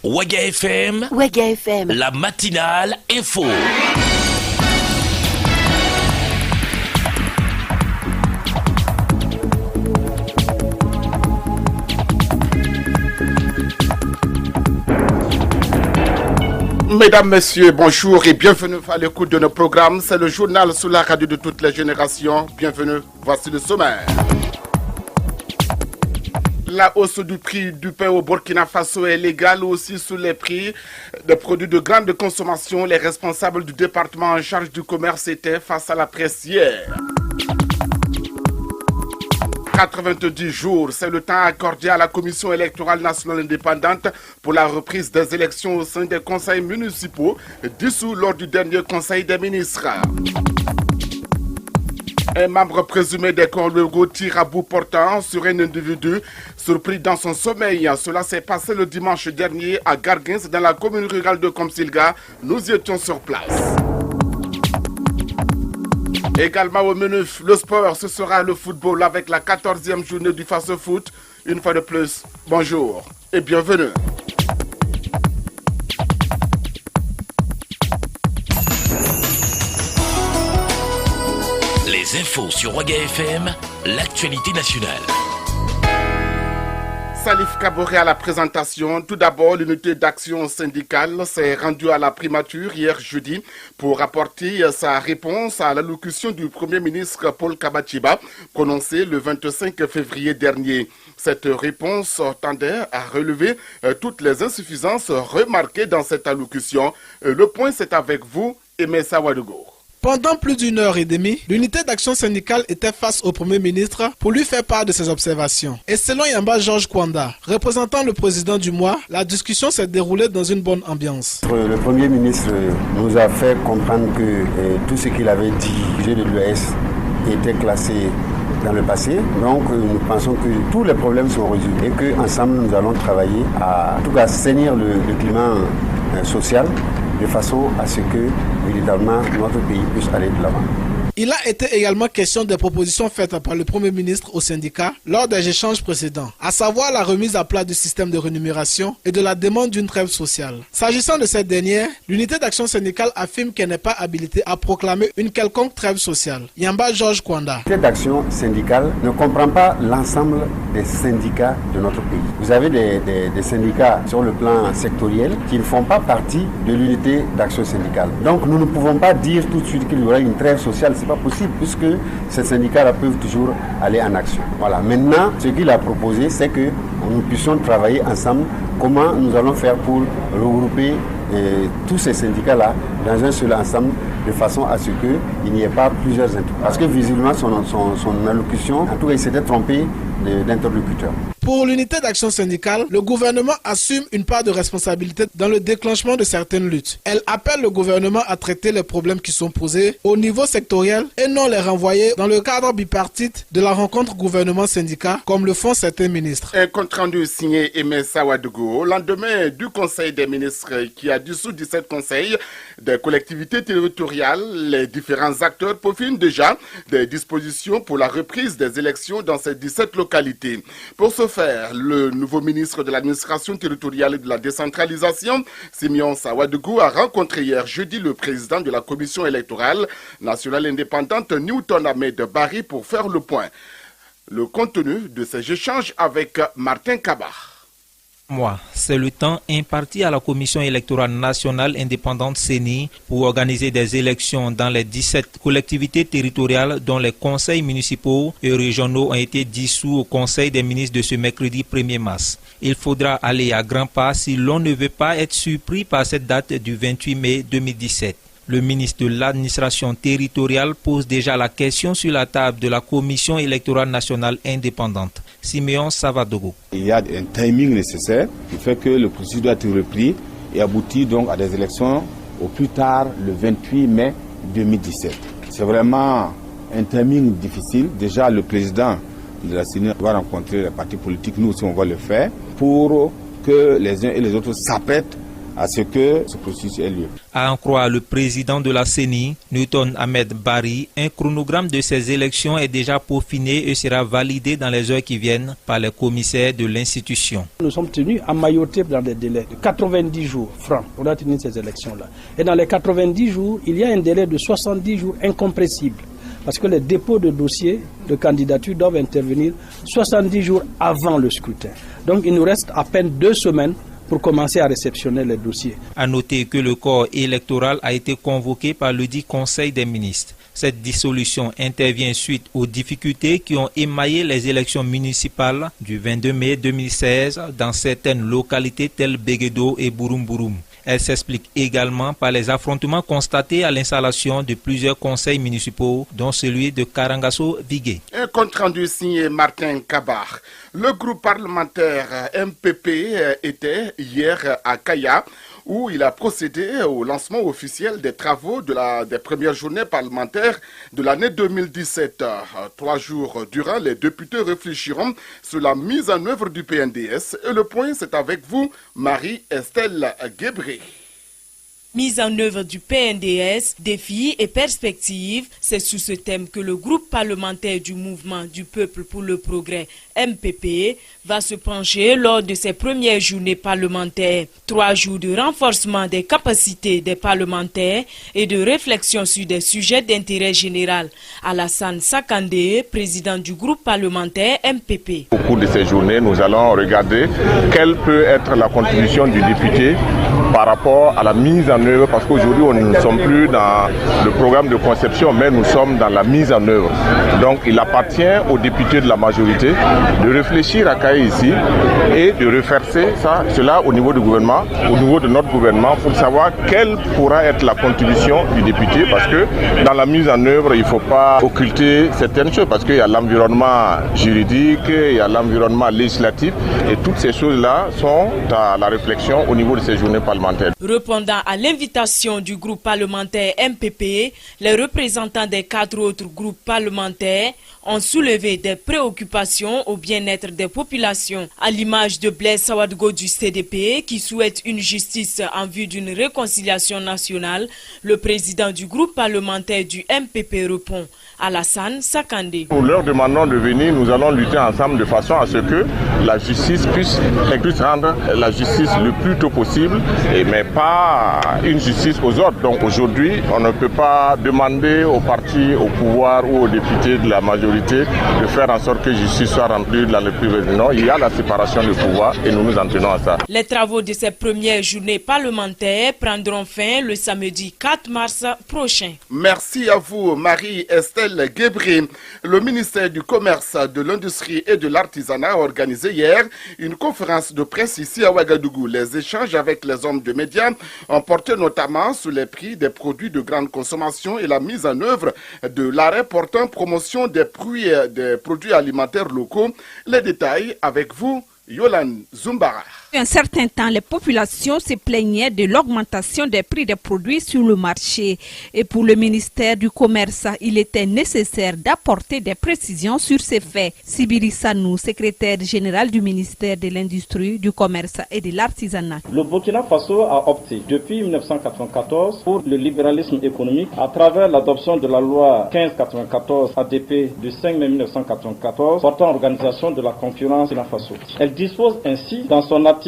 Waga FM, la matinale info. Mesdames, Messieurs, bonjour et bienvenue à l'écoute de nos programmes. C'est le journal sur la radio de toutes les générations. Bienvenue, voici le sommaire. La hausse du prix du pain au Burkina Faso est légale aussi sous les prix des produits de grande consommation. Les responsables du département en charge du commerce étaient face à la presse hier. 90 jours, c'est le temps accordé à la Commission électorale nationale indépendante pour la reprise des élections au sein des conseils municipaux dissous lors du dernier conseil des ministres. Un membre présumé des Congolais tire à bout portant sur un individu surpris dans son sommeil. Cela s'est passé le dimanche dernier à Garguins, dans la commune rurale de Komsilga. Nous y étions sur place. Également au menu, le sport, ce sera le football avec la 14e journée du Faso Foot. Une fois de plus, bonjour et bienvenue. Les infos sur Waga FM, l'actualité nationale. Salif Kaboré à la présentation. Tout d'abord, l'unité d'action syndicale s'est rendue à la primature hier jeudi pour apporter sa réponse à l'allocution du Premier ministre Paul Kabachiba prononcée le 25 février dernier. Cette réponse tendait à relever toutes les insuffisances remarquées dans cette allocution. Le point, c'est avec vous, Aimé Sawadogo. Pendant plus d'une heure et demie, l'unité d'action syndicale était face au Premier ministre pour lui faire part de ses observations. Et selon Yamba Georges Kwanda, représentant le président du mois, la discussion s'est déroulée dans une bonne ambiance. Le Premier ministre nous a fait comprendre que tout ce qu'il avait dit de l'UES était classé dans le passé. Donc nous pensons que tous les problèmes sont résolus et qu'ensemble nous allons travailler à en tout cas assainir le climat social de façon à ce que, évidemment, notre pays puisse aller de l'avant. Il a été également question des propositions faites par le Premier ministre au syndicat lors des échanges précédents, à savoir la remise à plat du système de rémunération et de la demande d'une trêve sociale. S'agissant de cette dernière, l'unité d'action syndicale affirme qu'elle n'est pas habilitée à proclamer une quelconque trêve sociale. Yamba Georges Kwanda. L'unité d'action syndicale ne comprend pas l'ensemble des syndicats de notre pays. Vous avez des syndicats sur le plan sectoriel qui ne font pas partie de l'unité d'action syndicale. Donc nous ne pouvons pas dire tout de suite qu'il y aura une trêve sociale. C'est pas possible puisque ces syndicats-là peuvent toujours aller en action. Voilà. Maintenant, ce qu'il a proposé, c'est que nous puissions travailler ensemble. Comment nous allons faire pour regrouper tous ces syndicats-là dans un seul ensemble de façon à ce qu'il n'y ait pas plusieurs interlocuteurs. Parce que visiblement, son allocution, en tout cas, il s'était trompé d'interlocuteur. Pour l'unité d'action syndicale, le gouvernement assume une part de responsabilité dans le déclenchement de certaines luttes. Elle appelle le gouvernement à traiter les problèmes qui sont posés au niveau sectoriel et non les renvoyer dans le cadre bipartite de la rencontre gouvernement-syndicat, comme le font certains ministres. Un compte-rendu signé Aimé Sawadogo au lendemain du Conseil des ministres qui a dissous 17 conseils des collectivités territoriales. Les différents acteurs peaufinent déjà des dispositions pour la reprise des élections dans ces 17 localités. Pour ce faire, le nouveau ministre de l'administration territoriale et de la décentralisation, Simeon Sawadogo, a rencontré hier jeudi le président de la commission électorale nationale indépendante, Newton Ahmed Barry, pour faire le point. Le contenu de ces échanges avec Martin Kabar. C'est le temps imparti à la Commission électorale nationale indépendante CENI pour organiser des élections dans les 17 collectivités territoriales dont les conseils municipaux et régionaux ont été dissous au Conseil des ministres de ce mercredi 1er mars. Il faudra aller à grands pas si l'on ne veut pas être surpris par cette date du 28 mai 2017. Le ministre de l'administration territoriale pose déjà la question sur la table de la Commission électorale nationale indépendante. Simeon Sawadogo. Il y a un timing nécessaire qui fait que le processus doit être repris et aboutir donc à des élections au plus tard le 28 mai 2017. C'est vraiment un timing difficile. Déjà, le président de la CENI va rencontrer les partis politiques, nous aussi on va le faire, pour que les uns et les autres s'apprêtent à ce que ce processus ait lieu. À en croire le président de la CENI, Newton Ahmed Bari, un chronogramme de ces élections est déjà peaufiné et sera validé dans les heures qui viennent par les commissaires de l'institution. Nous sommes tenus à mailloter dans des délais de 90 jours francs. On a tenu ces élections-là. Et dans les 90 jours, il y a un délai de 70 jours incompressible. Parce que les dépôts de dossiers de candidature doivent intervenir 70 jours avant le scrutin. Donc il nous reste à peine 2 semaines pour commencer à réceptionner les dossiers. À noter que le corps électoral a été convoqué par le dit Conseil des ministres. Cette dissolution intervient suite aux difficultés qui ont émaillé les élections municipales du 22 mai 2016 dans certaines localités telles Béguédo et Bouroum-Bouroum. Elle s'explique également par les affrontements constatés à l'installation de plusieurs conseils municipaux, dont celui de Karangasso-Vigué. Un compte rendu signé Martin Kabar. Le groupe parlementaire MPP était hier à Kaya, où il a procédé au lancement officiel des travaux des premières journées parlementaires de l'année 2017. 3 jours durant, les députés réfléchiront sur la mise en œuvre du PNDS. Et le point, c'est avec vous, Marie-Estelle Guébré. Mise en œuvre du PNDS, défis et perspectives, c'est sous ce thème que le groupe parlementaire du Mouvement du Peuple pour le Progrès, MPP, va se pencher lors de ses premières journées parlementaires. 3 jours de renforcement des capacités des parlementaires et de réflexion sur des sujets d'intérêt général. Alassane Sakandé, président du groupe parlementaire MPP. Au cours de ces journées, nous allons regarder quelle peut être la contribution du député par rapport à la mise en œuvre, parce qu'aujourd'hui nous ne sommes plus dans le programme de conception, mais nous sommes dans la mise en œuvre. Donc il appartient aux députés de la majorité de réfléchir à Kaye ici et de reverser cela au niveau du gouvernement, au niveau de notre gouvernement, pour savoir quelle pourra être la contribution du député, parce que dans la mise en œuvre, il ne faut pas occulter certaines choses, parce qu'il y a l'environnement juridique, il y a l'environnement législatif, et toutes ces choses-là sont à la réflexion au niveau de ces journées parlementaires. Répondant à l'invitation du groupe parlementaire MPP, les représentants des 4 autres groupes parlementaires ont soulevé des préoccupations au bien-être des populations, à l'image de Blaise Sawadgo du CDP qui souhaite une justice en vue d'une réconciliation nationale. Le président du groupe parlementaire du MPP répond. Alassane Sakandé. Nous leur demandons de venir, nous allons lutter ensemble de façon à ce que la justice puisse rendre la justice le plus tôt possible, mais pas une justice aux autres. Donc aujourd'hui, on ne peut pas demander aux partis, au pouvoir ou aux députés de la majorité de faire en sorte que justice soit rendue dans le privé. Non, il y a la séparation du pouvoir et nous nous en tenons à ça. Les travaux de ces premières journées parlementaires prendront fin le samedi 4 mars prochain. Merci à vous, Marie-Estelle Guébré. Le ministère du Commerce, de l'Industrie et de l'Artisanat a organisé hier une conférence de presse ici à Ouagadougou. Les échanges avec les hommes de médias ont porté notamment sur les prix des produits de grande consommation et la mise en œuvre de l'arrêt portant promotion des produits alimentaires locaux. Les détails avec vous, Yolande Zumbara. Un certain temps, les populations se plaignaient de l'augmentation des prix des produits sur le marché. Et pour le ministère du Commerce, il était nécessaire d'apporter des précisions sur ces faits. Sibiri Sanou, secrétaire général du ministère de l'Industrie, du Commerce et de l'Artisanat. Le Burkina Faso a opté depuis 1994 pour le libéralisme économique à travers l'adoption de la loi 1594 ADP du 5 mai 1994 portant organisation de la concurrence Burkina Faso. Elle dispose ainsi dans son article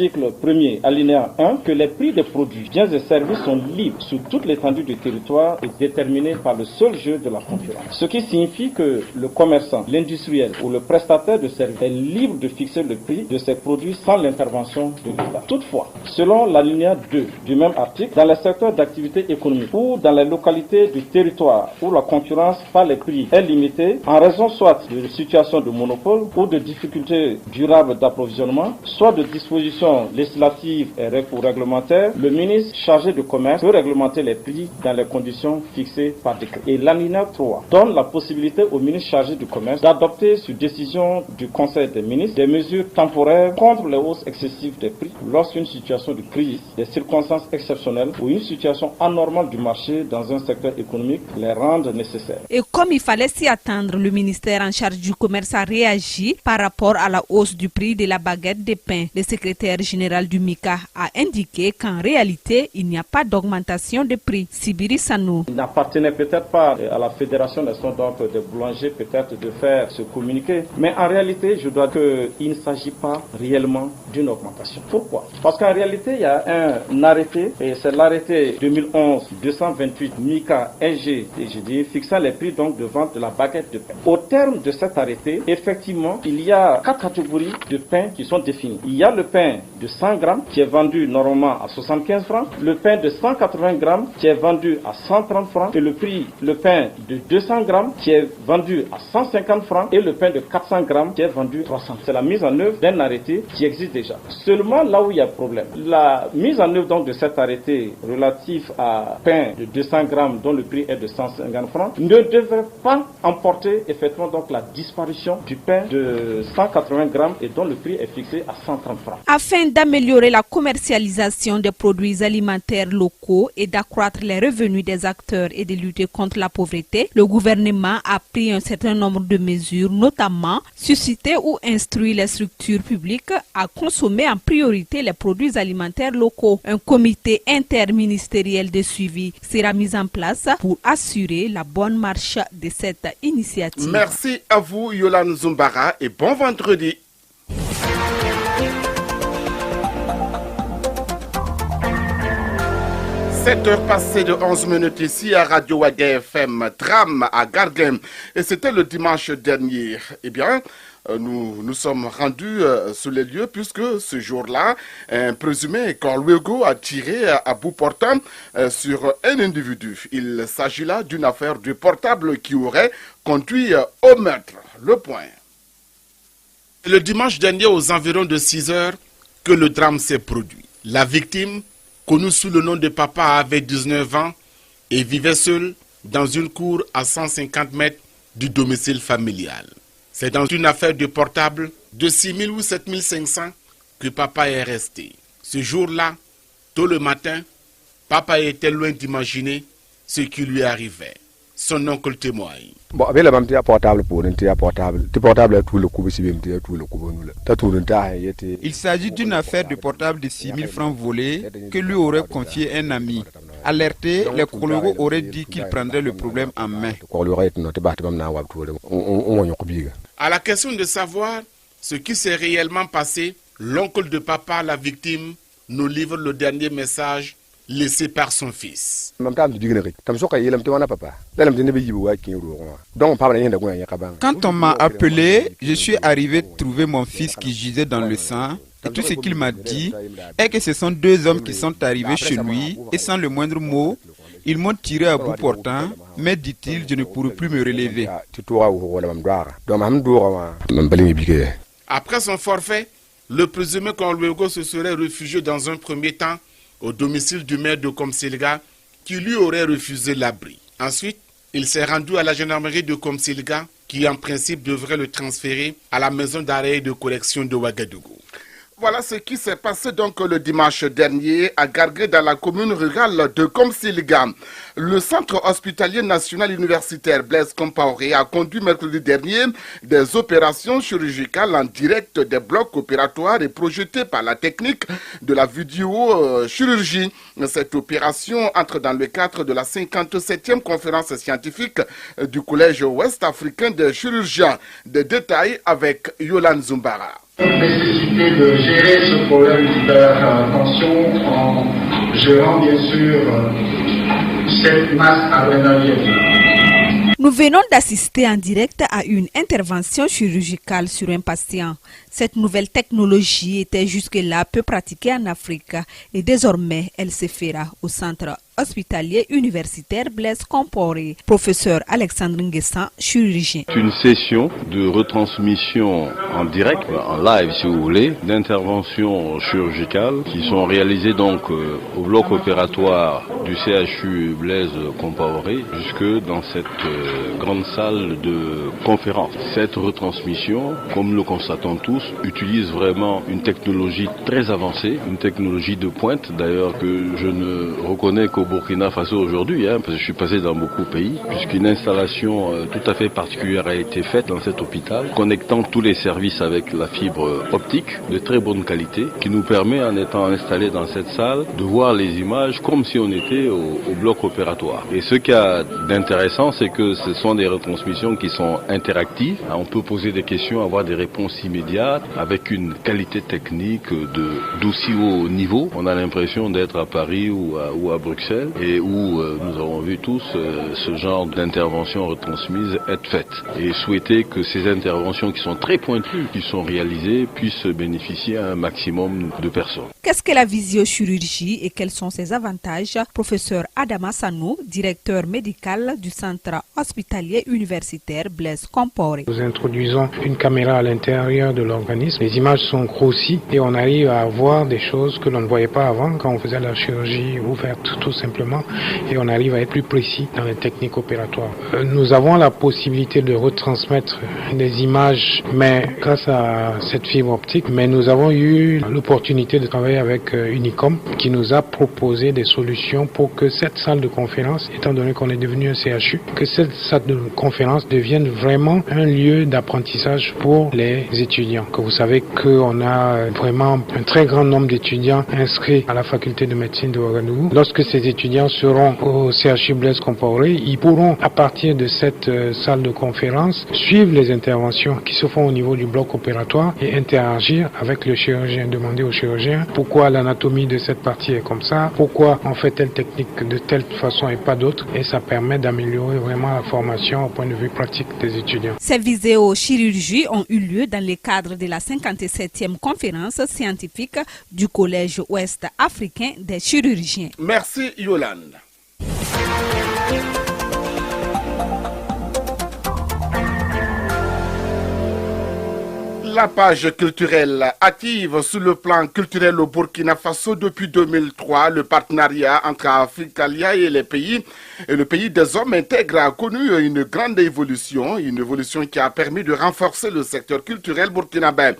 1er, alinéa 1, que les prix des produits, biens et services sont libres sur toute l'étendue du territoire et déterminés par le seul jeu de la concurrence. Ce qui signifie que le commerçant, l'industriel ou le prestataire de services est libre de fixer le prix de ses produits sans l'intervention de l'État. Toutefois, selon l'alinéa 2 du même article, dans les secteurs d'activité économique ou dans les localités du territoire où la concurrence par les prix est limitée, en raison soit de situations de monopole ou de difficultés durables d'approvisionnement, soit de dispositions législatives ou réglementaires, le ministre chargé du commerce peut réglementer les prix dans les conditions fixées par décret. Et l'alinéa 3 donne la possibilité au ministre chargé du commerce d'adopter sur décision du Conseil des ministres des mesures temporaires contre les hausses excessives des prix lorsqu'une situation de crise, des circonstances exceptionnelles ou une situation anormale du marché dans un secteur économique les rendent nécessaires. Et comme il fallait s'y attendre, le ministère en charge du commerce a réagi par rapport à la hausse du prix de la baguette de pain. Le secrétaire secrétaire général du MICA a indiqué qu'en réalité, il n'y a pas d'augmentation de prix. Sibiri Sanou. Il n'appartenait peut-être pas à la Fédération nationale des boulangers peut-être de faire ce communiqué, mais en réalité, je dois dire qu'il ne s'agit pas réellement d'une augmentation. Pourquoi? Parce qu'en réalité, il y a un arrêté, et c'est l'arrêté 2011-228 MICA-SG, fixant les prix donc de vente de la baguette de pain. Au terme de cet arrêté, effectivement, il y a 4 catégories de pain qui sont définies. Il y a le pain de 100 grammes qui est vendu normalement à 75 francs, le pain de 180 grammes qui est vendu à 130 francs et le pain de 200 grammes qui est vendu à 150 francs et le pain de 400 grammes qui est vendu à 300. C'est la mise en œuvre d'un arrêté qui existe déjà. Seulement là où il y a problème, la mise en œuvre donc de cet arrêté relatif à pain de 200 grammes dont le prix est de 150 francs ne devrait pas emporter effectivement donc la disparition du pain de 180 grammes et dont le prix est fixé à 130 francs. Afin d'améliorer la commercialisation des produits alimentaires locaux et d'accroître les revenus des acteurs et de lutter contre la pauvreté, le gouvernement a pris un certain nombre de mesures, notamment susciter ou instruire les structures publiques à consommer en priorité les produits alimentaires locaux. Un comité interministériel de suivi sera mis en place pour assurer la bonne marche de cette initiative. Merci à vous, Yolande Zumbara, et bon vendredi. « 7h passées de 11 minutes ici à Radio Waga FM, drame à Garguin. Et c'était le dimanche dernier. Eh bien, nous sommes rendus sur les lieux puisque ce jour-là, un présumé Corluego a tiré à bout portant sur un individu. Il s'agit là d'une affaire de portable qui aurait conduit au meurtre. Le point. Le dimanche dernier, aux environs de 6 heures, que le drame s'est produit. La victime, connu sous le nom de Papa, avait 19 ans et vivait seul dans une cour à 150 mètres du domicile familial. C'est dans une affaire de portable de 6 000 ou 7 500 que Papa est resté. Ce jour-là, tôt le matin, Papa était loin d'imaginer ce qui lui arrivait. Son oncle témoigne. Il s'agit d'une affaire de portable de 6 000 francs volés que lui aurait confié un ami. Alerté, les Corluego auraient dit qu'ils prendraient le problème en main. À la question de savoir ce qui s'est réellement passé, l'oncle de Papa, la victime, nous livre le dernier message laissé par son fils. Quand on m'a appelé, je suis arrivé trouver mon fils qui gisait dans le sang. Et tout ce qu'il m'a dit est que ce sont 2 hommes qui sont arrivés chez lui et sans le moindre mot, ils m'ont tiré à bout portant, mais dit-il, je ne pourrai plus me relever. Après son forfait, le présumé Corluego se serait réfugié dans un premier temps au domicile du maire de Komsilga qui lui aurait refusé l'abri. Ensuite, il s'est rendu à la gendarmerie de Komsilga qui en principe devrait le transférer à la maison d'arrêt et de correction de Ouagadougou. Voilà ce qui s'est passé donc le dimanche dernier à Gargué dans la commune rurale de Komsilga. Le centre hospitalier national universitaire Blaise Compaoré a conduit mercredi dernier des opérations chirurgicales en direct des blocs opératoires et projetées par la technique de la vidéo-chirurgie. Cette opération entre dans le cadre de la 57e conférence scientifique du Collège ouest-africain des chirurgiens. Des détails avec Yolande Zumbara. Nécessité de gérer ce problème d'hypertension en gérant bien sûr cette masse adrénalienne. Nous venons d'assister en direct à une intervention chirurgicale sur un patient. Cette nouvelle technologie était jusque-là peu pratiquée en Afrique et désormais elle se fera au centre hospitalier universitaire Blaise Compaoré. Professeur Alexandre Nguessan, chirurgien. Une session de retransmission en direct, en live si vous voulez, d'interventions chirurgicales qui sont réalisées donc au bloc opératoire du CHU Blaise Compaoré jusque dans cette grande salle de conférence. Cette retransmission, comme nous le constatons tous, utilise vraiment une technologie très avancée, une technologie de pointe d'ailleurs que je ne reconnais qu'au au Burkina Faso aujourd'hui, parce que je suis passé dans beaucoup de pays, puisqu'une installation tout à fait particulière a été faite dans cet hôpital, connectant tous les services avec la fibre optique de très bonne qualité, qui nous permet, en étant installés dans cette salle, de voir les images comme si on était au bloc opératoire. Et ce qu'il y a d'intéressant, c'est que ce sont des retransmissions qui sont interactives. On peut poser des questions, avoir des réponses immédiates, avec une qualité technique d'aussi haut niveau. On a l'impression d'être à Paris ou à Bruxelles, et où nous avons vu tous ce genre d'interventions retransmises être faites. Et souhaiter que ces interventions qui sont très pointues, qui sont réalisées, puissent bénéficier à un maximum de personnes. Qu'est-ce que la visio-chirurgie et quels sont ses avantages? Professeur Adama Sanou, directeur médical du centre hospitalier universitaire Blaise Compaoré. Nous introduisons une caméra à l'intérieur de l'organisme. Les images sont grossies et on arrive à voir des choses que l'on ne voyait pas avant quand on faisait la chirurgie ouverte tout simplement, et on arrive à être plus précis dans les techniques opératoires. Nous avons la possibilité de retransmettre des images, mais grâce à cette fibre optique, mais nous avons eu l'opportunité de travailler avec Unicom qui nous a proposé des solutions pour que cette salle de conférence, étant donné qu'on est devenu un CHU, que cette salle de conférence devienne vraiment un lieu d'apprentissage pour les étudiants. Que vous savez qu'on a vraiment un très grand nombre d'étudiants inscrits à la faculté de médecine de Ouagadougou. Lorsque ces étudiants seront au CHU Blaise Compaoré, ils pourront, à partir de cette salle de conférence, suivre les interventions qui se font au niveau du bloc opératoire et interagir avec le chirurgien, demander au chirurgien pourquoi l'anatomie de cette partie est comme ça, pourquoi on fait telle technique de telle façon et pas d'autre, et ça permet d'améliorer vraiment la formation au point de vue pratique des étudiants. Ces viséochirurgies ont eu lieu dans le cadre de la 57e conférence scientifique du Collège ouest africain des chirurgiens. Merci Yolande. La page culturelle active sur le plan culturel au Burkina Faso depuis 2003. Le partenariat entre Africalia et le pays des hommes intègre a connu une grande évolution, qui a permis de renforcer le secteur culturel burkinabé.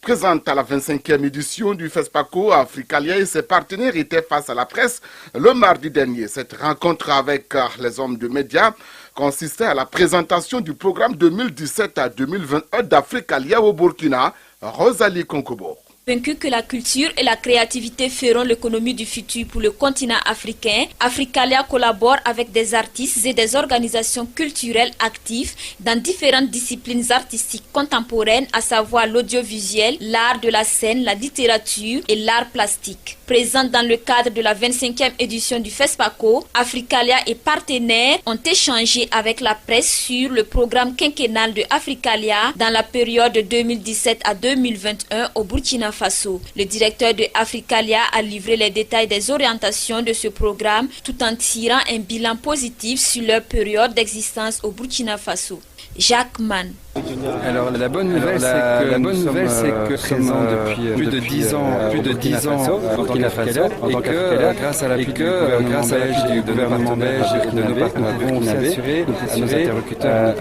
Présente à la 25e édition du FESPACO, Africalia et ses partenaires étaient face à la presse le mardi dernier. Cette rencontre avec les hommes de médias consistait à la présentation du programme 2017 à 2021 d'Africalia au Burkina. Rosalie Konkobo. Convaincu que la culture et la créativité feront l'économie du futur pour le continent africain, Africalia collabore avec des artistes et des organisations culturelles actives dans différentes disciplines artistiques contemporaines, à savoir l'audiovisuel, l'art de la scène, la littérature et l'art plastique. Présente dans le cadre de la 25e édition du FESPACO, Africalia et partenaires ont échangé avec la presse sur le programme quinquennal de Africalia dans la période de 2017 à 2021 au Burkina Faso. Le directeur de Africalia a livré les détails des orientations de ce programme tout en tirant un bilan positif sur leur période d'existence au Burkina Faso. Jacques Mann. Alors la bonne nouvelle, c'est que présent depuis plus de 10 ans au Burkina Faso, et que grâce à l'appui du gouvernement belge et de nos partenaires burkinabés,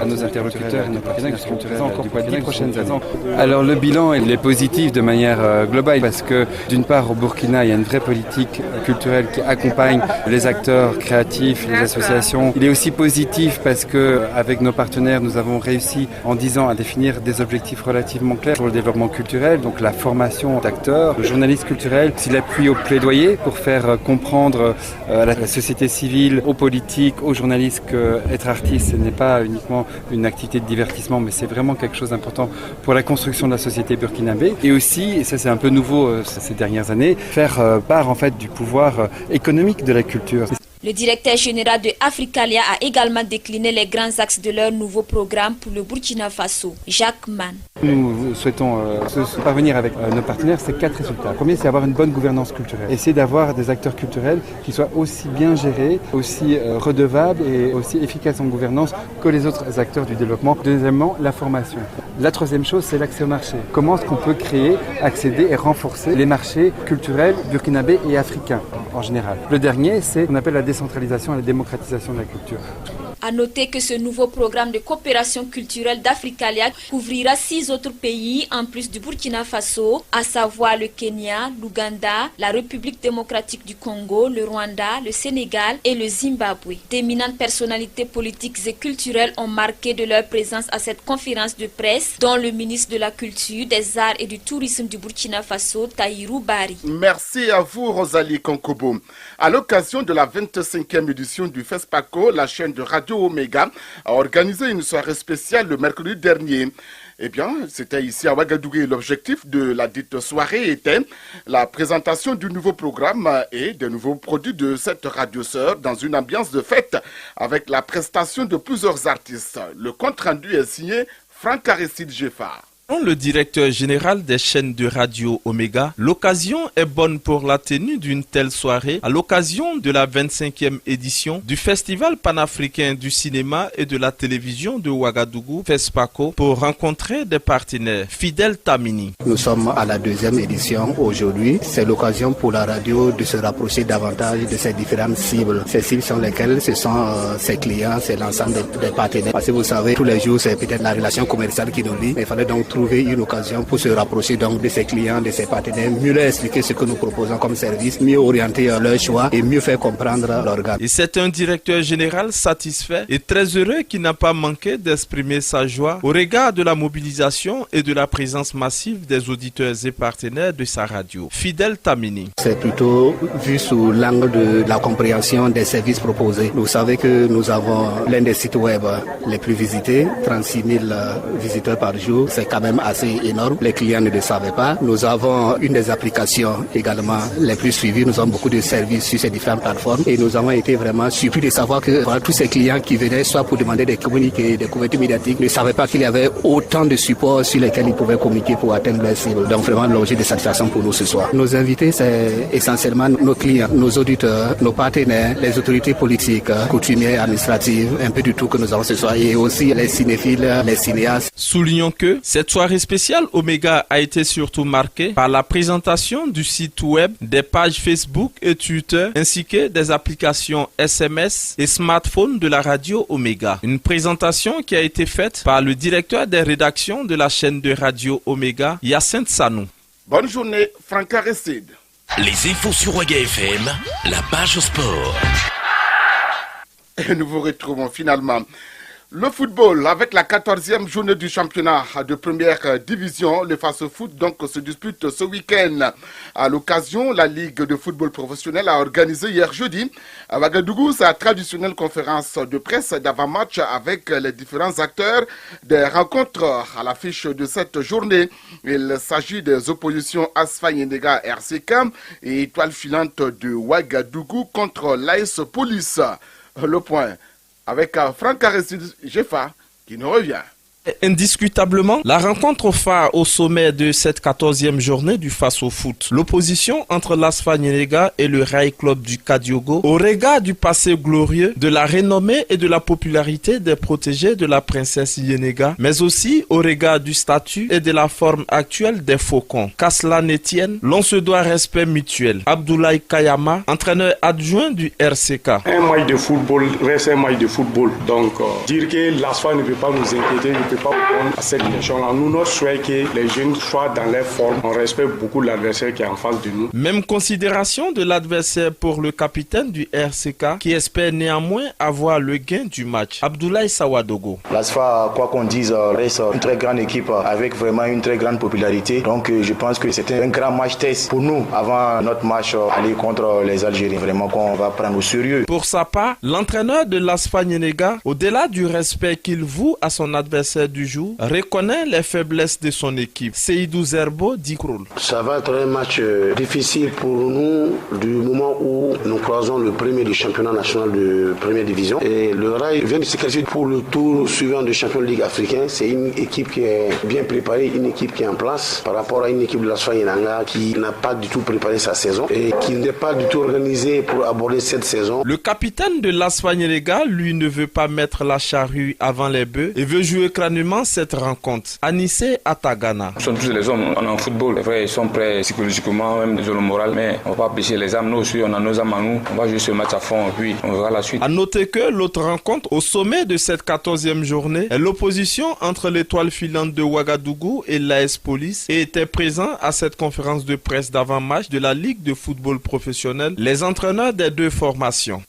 à nos interlocuteurs et nos partenaires qui seront présents encore pour les 10 prochaines années. Alors le bilan il est positif de manière globale parce que d'une part au Burkina il y a une vraie politique culturelle qui accompagne les acteurs créatifs, les associations. Il est aussi positif parce que avec nos partenaires nous avons réussi en 10 ans à définir des objectifs relativement clairs pour le développement culturel, donc la formation d'acteurs, de journalistes culturels, c'est l'appui au plaidoyer pour faire comprendre à la société civile, aux politiques, aux journalistes qu'être artiste ce n'est pas uniquement une activité de divertissement, mais c'est vraiment quelque chose d'important pour la construction de la société burkinabé. Et aussi, et ça c'est un peu nouveau ces dernières années, faire part en fait du pouvoir économique de la culture. Le directeur général de Africalia a également décliné les grands axes de leur nouveau programme pour le Burkina Faso. Jacques Mann. Nous souhaitons parvenir avec nos partenaires, c'est 4 résultats. Le premier, c'est avoir une bonne gouvernance culturelle. Essayer d'avoir des acteurs culturels qui soient aussi bien gérés, aussi redevables et aussi efficaces en gouvernance que les autres acteurs du développement. Deuxièmement, la formation. La troisième chose, c'est l'accès au marché. Comment est-ce qu'on peut créer, accéder et renforcer les marchés culturels burkinabés et africains en général. Le dernier, c'est ce qu'on appelle la décentralisation et la démocratisation de la culture. À noter que ce nouveau programme de coopération culturelle d'Africalia couvrira 6 autres pays en plus du Burkina Faso, à savoir le Kenya, l'Ouganda, la République démocratique du Congo, le Rwanda, le Sénégal et le Zimbabwe. D'éminentes personnalités politiques et culturelles ont marqué de leur présence à cette conférence de presse, dont le ministre de la Culture, des Arts et du Tourisme du Burkina Faso, Tahirou Bari. Merci à vous, Rosalie Konkobo. À l'occasion de la 25e édition du FESPACO, la chaîne de Radio Omega a organisé une soirée spéciale le mercredi dernier. Eh bien, c'était ici à Ouagadougou. L'objectif de la dite soirée était la présentation du nouveau programme et des nouveaux produits de cette radio-sœur dans une ambiance de fête avec la prestation de plusieurs artistes. Le compte-rendu est signé Franck Aristide Jeffard. Le directeur général des chaînes de radio Omega, l'occasion est bonne pour la tenue d'une telle soirée à l'occasion de la 25e édition du Festival panafricain du cinéma et de la télévision de Ouagadougou, FESPACO, pour rencontrer des partenaires. Fidel Tamini. Nous sommes à la 2e édition aujourd'hui. C'est l'occasion pour la radio de se rapprocher davantage de ses différentes cibles. Ces cibles sont lesquelles? Ce sont ses clients, c'est l'ensemble des partenaires. Parce que vous savez, tous les jours, c'est peut-être la relation commerciale qui nous lie. Il fallait donc trouver une occasion pour se rapprocher donc de ses clients, de ses partenaires, mieux leur expliquer ce que nous proposons comme service, mieux orienter leur choix et mieux faire comprendre l'organe. Et c'est un directeur général satisfait et très heureux qui n'a pas manqué d'exprimer sa joie au regard de la mobilisation et de la présence massive des auditeurs et partenaires de sa radio. Fidel Tamini. C'est plutôt vu sous l'angle de la compréhension des services proposés. Vous savez que nous avons l'un des sites web les plus visités, 36 000 visiteurs par jour. C'est quand même assez énorme. Les clients ne le savaient pas. Nous avons une des applications également les plus suivies. Nous avons beaucoup de services sur ces différentes plateformes et nous avons été vraiment surpris de savoir que voilà, tous ces clients qui venaient soit pour demander des communiqués, des couvertures médiatiques, ne savaient pas qu'il y avait autant de supports sur lesquels ils pouvaient communiquer pour atteindre leurs cibles. Donc vraiment l'objet de satisfaction pour nous ce soir. Nos invités, c'est essentiellement nos clients, nos auditeurs, nos partenaires, les autorités politiques, coutumières, administratives, un peu du tout que nous avons ce soir et aussi les cinéphiles, les cinéastes. Soulignons que cette soirée spéciale Omega a été surtout marquée par la présentation du site web, des pages Facebook et Twitter, ainsi que des applications SMS et smartphones de la radio Omega. Une présentation qui a été faite par le directeur des rédactions de la chaîne de radio Omega, Yacinthe Sanou. Bonne journée, Franck Aristide. Les infos sur Ouaga FM, la page sport. Et nous vous retrouvons finalement. Le football, avec la 14e journée du championnat de première division, le Face-Foot donc se dispute ce week-end. À l'occasion, la Ligue de football professionnel a organisé hier jeudi à Ouagadougou sa traditionnelle conférence de presse d'avant-match avec les différents acteurs des rencontres à l'affiche de cette journée. Il s'agit des oppositions Asfa Yenega RCK et Étoile filante de Ouagadougou contre l'AS Police. Le point avec Franck Aristide Jeffard qui nous revient. Indiscutablement, la rencontre phare au sommet de cette 14e journée du Face-Foot. L'opposition entre l'Asfa Yenega et le Rail Club du Kadiogo au regard du passé glorieux, de la renommée et de la popularité des protégés de la princesse Yenega, mais aussi au regard du statut et de la forme actuelle des Faucons. Qu'à cela ne tienne, l'on se doit respect mutuel. Abdoulaye Kayama, entraîneur adjoint du RCK. Un match de football reste un match de football. Donc, dire que l'Asfa ne peut pas nous inquiéter, ne peut pas répondre à cette question-là. Nous, notre souhait que les jeunes soient dans leur forme. On respecte beaucoup l'adversaire qui est en face de nous. Même considération de l'adversaire pour le capitaine du RCK qui espère néanmoins avoir le gain du match. Abdoulaye Sawadogo. L'ASFA, quoi qu'on dise, reste une très grande équipe avec vraiment une très grande popularité. Donc je pense que c'était un grand match test pour nous avant notre match aller contre les Algériens. Vraiment qu'on va prendre au sérieux. Pour sa part, l'entraîneur de l'Asfa Yenega, au-delà du respect qu'il voue à son adversaire du jour, reconnaît les faiblesses de son équipe. Seydou Zerbo dit Kroul. Ça va être un match difficile pour nous du moment où nous croisons le premier du championnat national de première division. Et le Rail vient de se qualifier pour le tour suivant de champion de Ligue africain. C'est une équipe qui est bien préparée, une équipe qui est en place par rapport à une équipe de l'Asfa Yenega qui n'a pas du tout préparé sa saison et qui n'est pas du tout organisée pour aborder cette saison. Le capitaine de l'Asfa Yenega, lui, ne veut pas mettre la charrue avant les bœufs et veut jouer crâne sereinement cette rencontre. Anissé Atagana. Nous sommes tous les hommes, on est en football. Les frères, ils sont prêts psychologiquement, même sur le moral, mais on ne va pas pêcher les âmes. Nous aussi, on a nos âmes à nous. On va jouer ce match à fond et puis on verra la suite. À noter que l'autre rencontre au sommet de cette 14e journée est l'opposition entre l'étoile filante de Ouagadougou et l'AS Police et était présent à cette conférence de presse d'avant-match de la Ligue de football professionnel, les entraîneurs des deux formations.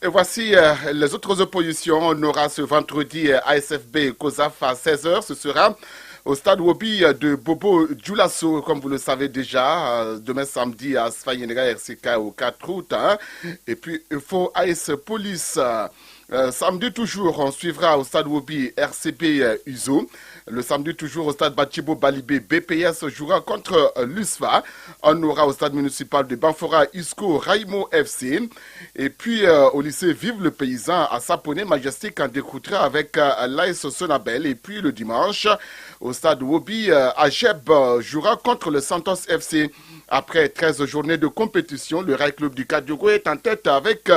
Et voici les autres oppositions. On aura ce vendredi ASFB et COSAF à 16h. Ce sera au stade Wobi de Bobo Djoulasso, comme vous le savez déjà. Demain samedi à Sfayenega RCK au 4 août. Et puis UFO AS Police. Samedi toujours, on suivra au stade Wobi RCB Uzo. Le samedi toujours au stade Bachibo Balibé, BPS jouera contre l'USFA. On aura au stade municipal de Banfora Isco Raimo FC. Et puis au lycée Vive le Paysan à Saponé Majestic en découtera avec l'AS Sonabel. Et puis le dimanche au stade Wobi Ajeb jouera contre le Santos FC. Après 13 journées de compétition, le Rail Club du Kadiogo est en tête avec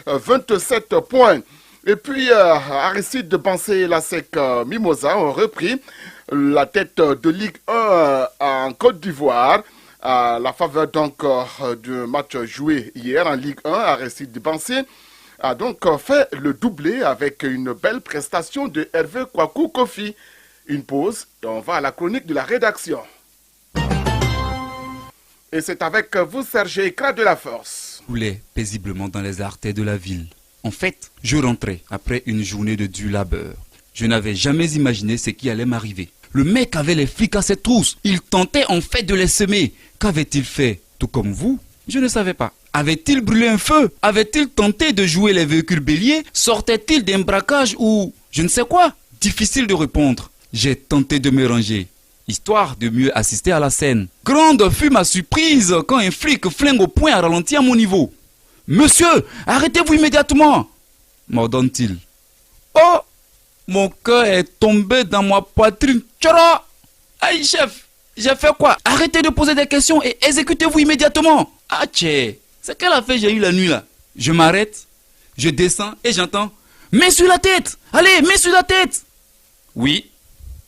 27 points. Et puis, Aristide de Bansé et la SEC Mimosa ont repris la tête de Ligue 1 en Côte d'Ivoire. À la faveur donc du match joué hier en Ligue 1, Aristide de Bansé a donc fait le doublé avec une belle prestation de Hervé Kwaku Kofi. Une pause et on va à la chronique de la rédaction. Et c'est avec vous, Serge Ekra de la Force. Roulait paisiblement dans les artères de la ville. En fait, je rentrais après une journée de dur labeur. Je n'avais jamais imaginé ce qui allait m'arriver. Le mec avait les flics à ses trousses. Il tentait en fait de les semer. Qu'avait-il fait? Tout comme vous? Je ne savais pas. Avait-il brûlé un feu? Avait-il tenté de jouer les véhicules béliers? Sortait-il d'un braquage ou je ne sais quoi? Difficile de répondre. J'ai tenté de me ranger, histoire de mieux assister à la scène. Grande fut ma surprise quand un flic flingue au poing à ralentir à mon niveau. « Monsieur, arrêtez-vous immédiatement !» m'ordonne-t-il. Oh, mon cœur est tombé dans ma poitrine. Tchara! Aïe, chef, j'ai fait quoi? Arrêtez de poser des questions et exécutez-vous immédiatement. Ah, tchè, c'est quelle affaire j'ai eu la nuit là? Je m'arrête, je descends et j'entends « Mets sur la tête! Allez, mets sur la tête !» Oui,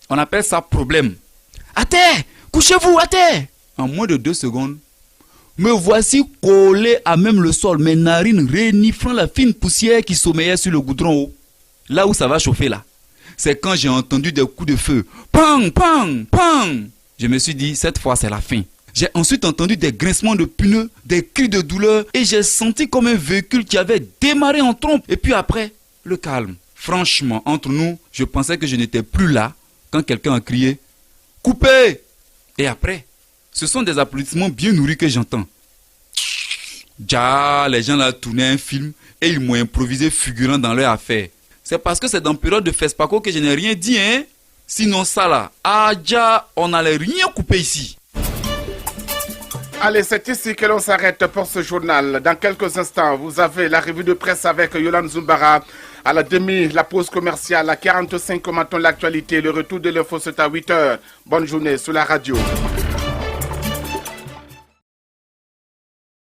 on appelle ça problème. À terre! Couchez-vous, à terre! En moins de 2 secondes, me voici collé à même le sol, mes narines reniflant la fine poussière qui sommeillait sur le goudron haut. Là où ça va chauffer là. C'est quand j'ai entendu des coups de feu. Pang, pang, pang. Je me suis dit, cette fois c'est la fin. J'ai ensuite entendu des grincements de pneus, des cris de douleur et j'ai senti comme un véhicule qui avait démarré en trompe. Et puis après, le calme. Franchement, entre nous, je pensais que je n'étais plus là quand quelqu'un a crié « Coupez !» Et après, ce sont des applaudissements bien nourris que j'entends. Les gens là tournaient un film et ils m'ont improvisé figurant dans leur affaire. C'est parce que c'est dans la période de FESPACO que je n'ai rien dit, hein. Sinon ça là, on n'allait rien couper ici. Allez, c'est ici que l'on s'arrête pour ce journal. Dans quelques instants, vous avez la revue de presse avec Yolande Zumbara. À la demi, la pause commerciale. À 45, commentons l'actualité. Le retour de l'info, c'est à 8h. Bonne journée sur la radio.